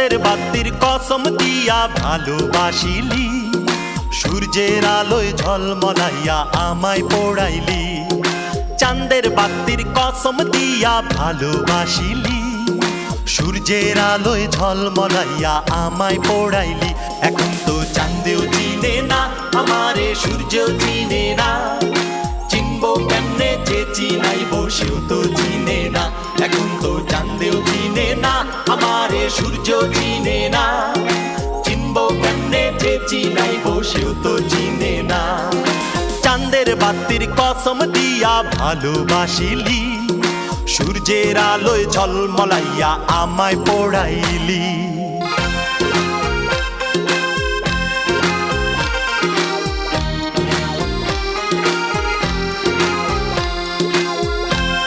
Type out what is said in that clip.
চাঁদের বাতির কসম দিয়া ভালোবাসিলি, সূর্যের আলোয় ঝলমলাইয়া আমায় পোড়াইলি। চাঁদের বাতির কসম দিয়া ভালোবাসিলি, সূর্যের আলোয় ঝলমলাইয়া আমায় পোড়াইলি। এখন তো চাঁদেও চিনে না আমারে, সূর্যও চিনে না, চিনবো কেমনে যে চিনাইবো সেও তো চিনে না। এখন তো চাঁদেও চিনে না আমারে, সূর্য চিনে না, চিনবো কেমনে যে চিনাইবো সেও তো চিনে না। চাঁদের বাতির কসম দিয়া ভালোবাসিলি, সূর্যের আলোয় ঝলমলাইয়া আমায় পোড়াইলি।